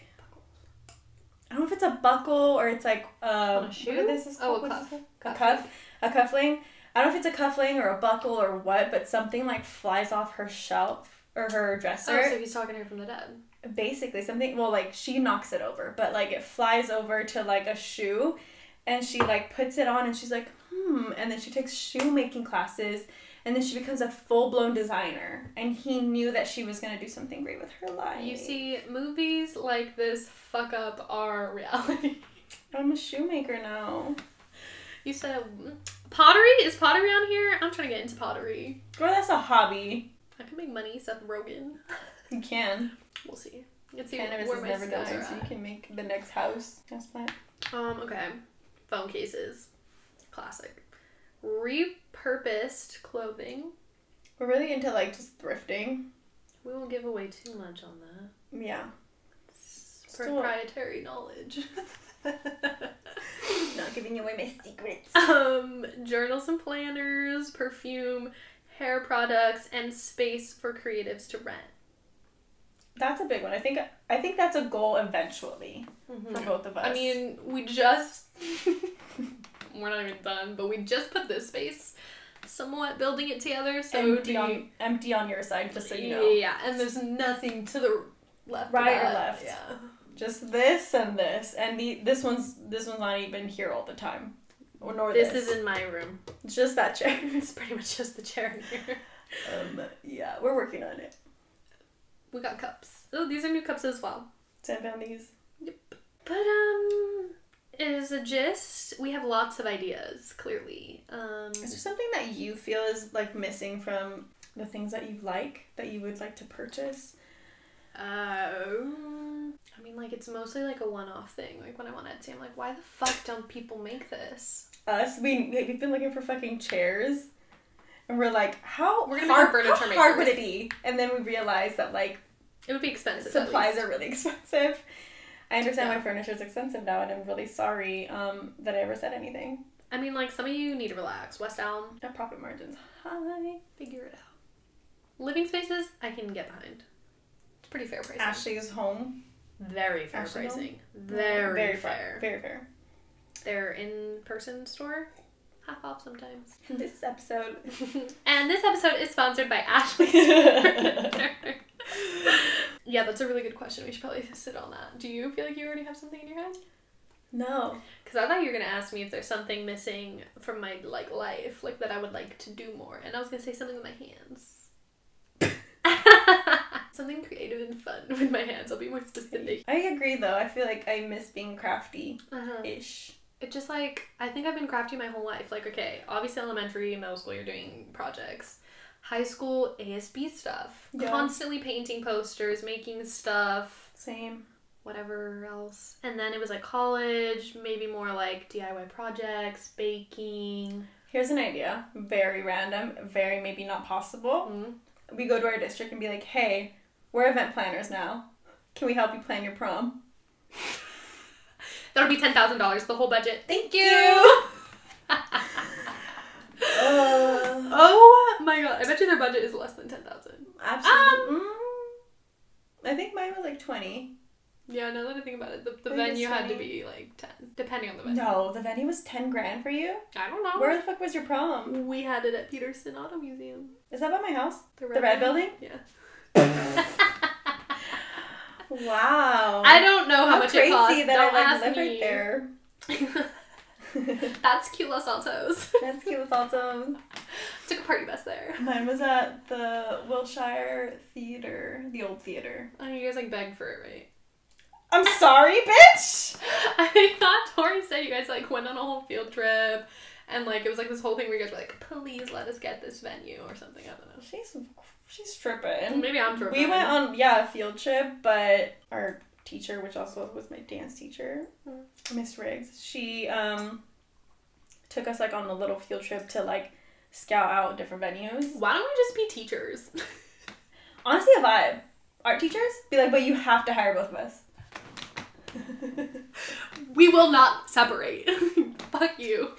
I don't know if it's a buckle or it's like, a shoe? What is this called? Oh, a What's cuff. this called? A cuffling. I don't know if it's a cuffling or a buckle or what, but something like flies off her shelf or her dresser. Oh, so he's talking to her from the dead. basically something, well, like, she knocks it over, but, like, it flies over to, like, a shoe, and she, like, puts it on, and she's like, and then she takes shoemaking classes, and then she becomes a full-blown designer, and he knew that she was going to do something great with her life. You see, movies like this fuck up our reality. I'm a shoemaker now. You said pottery? Is pottery on here? I'm trying to get into pottery. Girl, that's a hobby. I can make money, Seth Rogen. You can. We'll see. Let's see Cannabis where is my never skills dying, are so you at. can make the next house plant. Okay. Phone cases. Classic. Repurposed clothing. We're really into, like, just thrifting. We won't give away too much on that. Yeah. It's proprietary knowledge. Not giving away my secrets. Journals and planners, perfume, hair products, and space for creatives to rent. That's a big one. I think that's a goal eventually for both of us. I mean, we just... we're not even done, but we just put this space somewhat building it together, so empty on your side, just so you know. Yeah, and there's nothing to the left. Right or left. Yeah. Just this and this, and this one's not even here all the time. Nor this is in my room. It's just that chair. It's pretty much just the chair in here. Yeah, we're working on it. We got cups. Oh, these are new cups as well. Sam found these. Yep. But as a gist, we have lots of ideas, clearly. Is there something that you feel is, like, missing from the things that you like, that you would like to purchase? I mean, like, it's mostly, like, a one-off thing. Like, when I want Etsy, I'm like, why the fuck don't people make this? We've been looking for fucking chairs, and we're like, how hard would it be? And then we realized that, like, it would be expensive. Supplies are really expensive. I understand why furniture is expensive now, and I'm really sorry that I ever said anything. I mean, like, some of you need to relax. West Elm. Our profit margins high. Figure it out. Living spaces, I can get behind. It's pretty fair pricing. Ashley's home. Very fair Ashley's pricing. Home? Very fair. Very fair. Their in-person store. Half off sometimes. This episode. And this episode is sponsored by Ashley. Yeah, that's a really good question. We should probably sit on that. Do you feel like you already have something in your head? No. Because I thought you were going to ask me if there's something missing from my, like, life, like, that I would like to do more. And I was going to say something with my hands. Something creative and fun with my hands. I'll be more specific. I agree, though. I feel like I miss being crafty-ish. It's just, like, I think I've been crafty my whole life. Like, okay, obviously elementary and middle school, you're doing projects. High school, ASB stuff. Yeah. Constantly painting posters, making stuff. Same. Whatever else. And then it was like college, maybe more like DIY projects, baking. Here's an idea. Very random, very maybe not possible. Mm-hmm. We go to our district and be like, hey, we're event planners now. Can we help you plan your prom? That'll be $10,000, the whole budget. Thank you! Oh my god, I bet you their budget is less than $10,000. Absolutely. I think mine was like 20. Yeah, now that I think about it, the venue had to be like 10, depending on the venue. No, the venue was 10 grand for you? I don't know. Where the fuck was your prom? We had it at Peterson Auto Museum. Is that by my house? The red building? Yeah. Wow. I don't know how much crazy it cost. That Don't I ask live me. right there. That's cute Los Altos. That's cute Los Altos. Took a party bus there. Mine was at the Wilshire Theater, the old theater. Oh, you guys like begged for it, right? I'm sorry, bitch! I thought Tori said you guys like went on a whole field trip and like it was like this whole thing where you guys were like, please let us get this venue or something. I don't know. She's tripping. Maybe I'm tripping. We went on a field trip, but our teacher, which also was my dance teacher, Miss Riggs, she took us like on a little field trip to like scout out different venues. Why don't we just be teachers? Honestly, a vibe. Art teachers be like, but you have to hire both of us. We will not separate. Fuck you.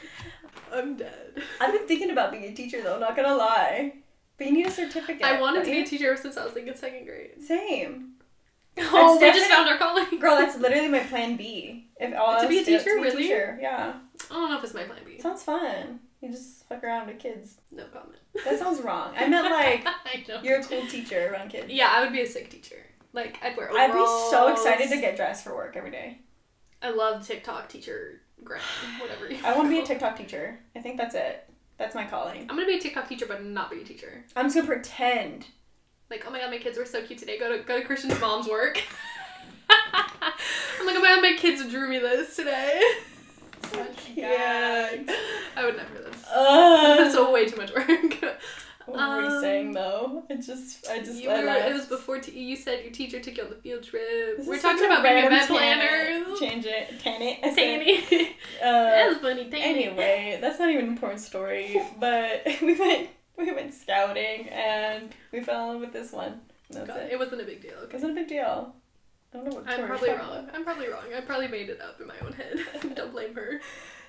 I'm dead. I've been thinking about being a teacher though, not gonna lie. But you need a certificate. I wanted to be a teacher since I was like in second grade. Same. Oh, we just found our calling. Girl, that's literally my plan B. If all to be a teacher, to be really? A teacher, yeah. I don't know if it's my plan B. Sounds fun. You just fuck around with kids. No comment. That sounds wrong. I meant like I know. you're a cool teacher around kids. Yeah, I would be a sick teacher. Like, I'd wear overalls. I'd be so excited to get dressed for work every day. I love TikTok teacher grind, whatever you I want to be a TikTok teacher. I think that's it. That's my calling. I'm gonna be a TikTok teacher, but not be a teacher. I'm just gonna pretend. Like, oh my god, my kids were so cute today. Go to Christian's mom's work. I'm like, oh my god, my kids drew me this today. Yeah. I would never. That's way too much work. What were you saying though? I just. It was before you said your teacher took you on the field trip. We're talking about being event planners. Change it. Tanny. That was funny. Anyway, that's not even an important story. But we went scouting and we fell in love with this one. That's it. It wasn't a big deal. Okay. It wasn't a big deal. I don't know what. I'm probably wrong. I probably made it up in my own head. Don't blame her.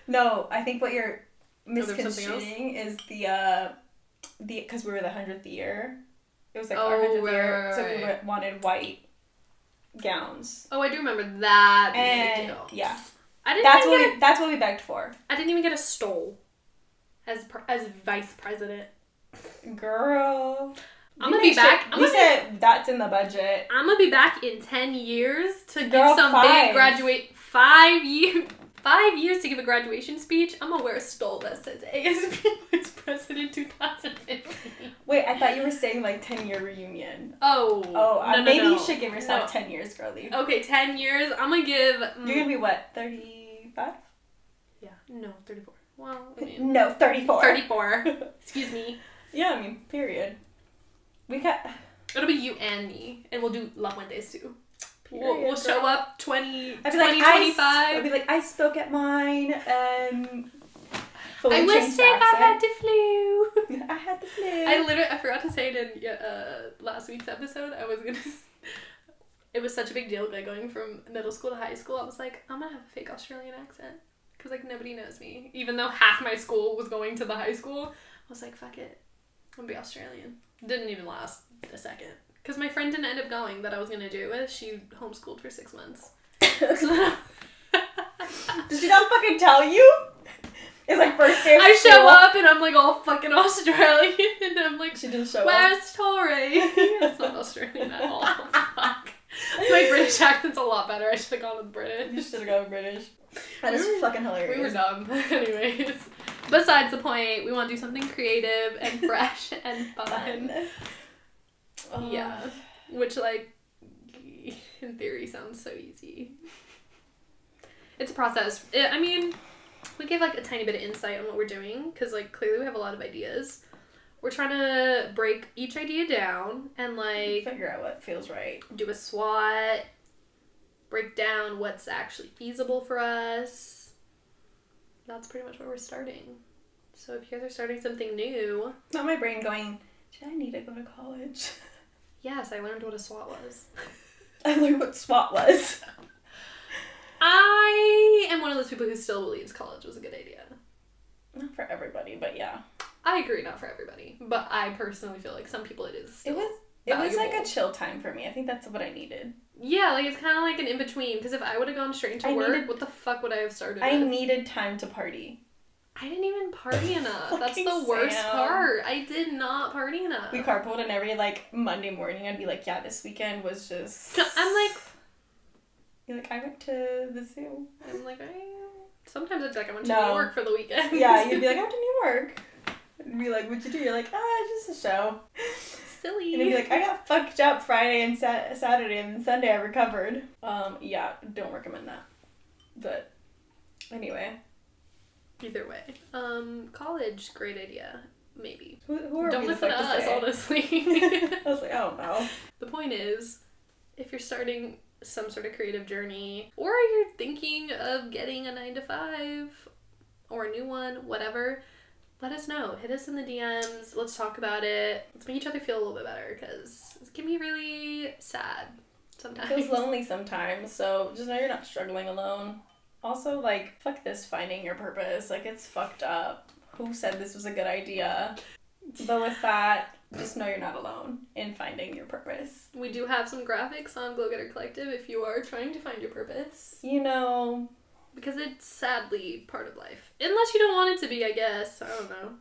No, I think what you're misconstruing is the because we were the 100th year. It was like our 100th year, so we wanted white gowns. Oh, I do remember that being a big deal. Yeah, that's what we begged for. I didn't even get a stole as vice president. Girl, I'm gonna be back. We said that's in the budget. I'm gonna be back in 10 years to give big 5 years to give a graduation speech. I'm gonna wear a stole that says ASB Vice President 2015. Wait, I thought you were saying like 10-year reunion. No, maybe you should give yourself 10 years, girly. Okay, 10 years. I'm gonna give. You're gonna be what? 35? Yeah. No, 34. Well, I mean, no, 34. 34. Excuse me. Yeah, I mean, period. It'll be you and me, and we'll do La Fuentes too. We'll show up 25. I'll be like, I spoke at mine, and I was sick, I had the flu. I had the flu. I forgot to say it in last week's episode. It was such a big deal, like, going from middle school to high school. I was like, I'm gonna have a fake Australian accent, because, like, nobody knows me. Even though half my school was going to the high school, I was like, fuck it. I'm gonna be Australian. Didn't even last a second. Because my friend didn't end up going that I was going to do it. She homeschooled for 6 months. Did she not fucking tell you? It's like first day of I school. show up and I'm like all fucking Australian. And I'm like, she didn't show where's Tori? That's not Australian at all. Fuck. My British accent's a lot better. I should have gone with British. You should have gone with British. That is fucking hilarious. We were dumb. Anyways. Besides the point, we want to do something creative and fresh and fun. Yeah. Which, like, in theory sounds so easy. It's a process. I mean, we gave, like, a tiny bit of insight on what we're doing, because, like, clearly we have a lot of ideas. We're trying to break each idea down and, like... figure out what feels right. Do a SWOT. Break down what's actually feasible for us. That's pretty much where we're starting. So if you guys are starting something new... Not my brain going, did I need to go to college? Yes, I learned what a SWOT was. I learned what SWOT was. I am one of those people who still believes college was a good idea. Not for everybody, but yeah. I agree, not for everybody. But I personally feel like some people it is still It was like a chill time for me. I think that's what I needed. Yeah, like it's kind of like an in-between. Because if I would have gone straight into work, what the fuck would I have started I with? needed time to party. I didn't even party enough. That's the worst part. I did not party enough. We carpooled and every, like, Monday morning I'd be like, yeah, this weekend was just... I'm like... You're like, I went to the zoo. I'm like, sometimes it's like I went to New York for the weekend. Yeah, you'd be like, I went to New York. And be like, what'd you do? You're like, just a show. Silly. And you'd be like, I got fucked up Friday and Saturday, and then Sunday I recovered. Yeah, don't recommend that. But, anyway... Either way. College, great idea. Maybe. Who are Don't we listen to us, say? honestly. I was like, I don't know. The point is, if you're starting some sort of creative journey, or you're thinking of getting a 9-to-5, or a new one, whatever, let us know. Hit us in the DMs. Let's talk about it. Let's make each other feel a little bit better, because it can be really sad sometimes. It feels lonely sometimes, so just know you're not struggling alone. Also, like, fuck this finding your purpose. Like, it's fucked up. Who said this was a good idea? But with that, just know you're not alone in finding your purpose. We do have some graphics on Glow Getter Collective if you are trying to find your purpose. You know... Because it's sadly part of life. Unless you don't want it to be, I guess. I don't know.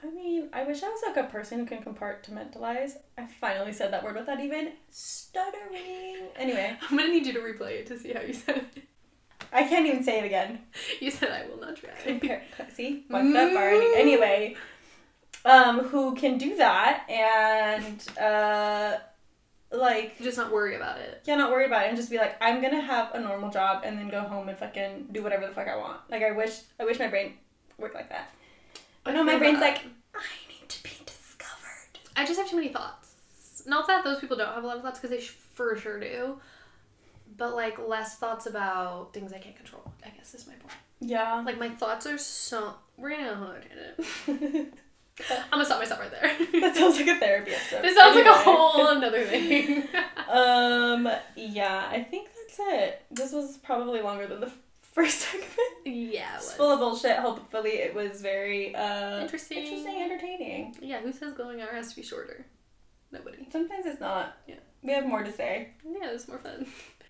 I mean, I wish I was like a person who can compartmentalize. I finally said that word without even stuttering. Anyway. I'm gonna need you to replay it to see how you said it. I can't even say it again. You said I will not try. See? Fucked up already. Anyway. Who can do that and, like... Just not worry about it. Yeah, not worry about it and just be like, I'm gonna have a normal job and then go home and fucking do whatever the fuck I want. Like, I wish my brain worked like that. But no, my brain's like, I need to be discovered. I just have too many thoughts. Not that those people don't have a lot of thoughts, because they for sure do. But, like, less thoughts about things I can't control, I guess is my point. Yeah. Like, my thoughts are so... We're gonna go on a tangent. I'm gonna stop myself right there. That sounds like a therapy episode. This sounds like a whole another thing. Yeah, I think that's it. This was probably longer than the first segment. Yeah, it was. It's full of bullshit. Hopefully it was very, interesting, entertaining. Yeah, who says glowing hour has to be shorter? Nobody. Sometimes it's not. Yeah. We have more to say. Yeah, it's more fun.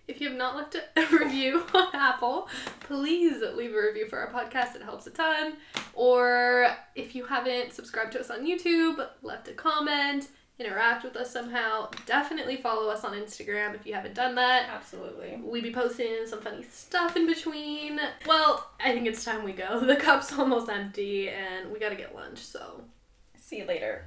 If you have not left a review on Apple, please leave a review for our podcast. It helps a ton. Or if you haven't subscribed to us on YouTube, left a comment, interact with us somehow, definitely follow us on Instagram if you haven't done that. Absolutely. We be posting some funny stuff in between. Well, I think it's time we go. The cup's almost empty and we gotta get lunch, so. See you later.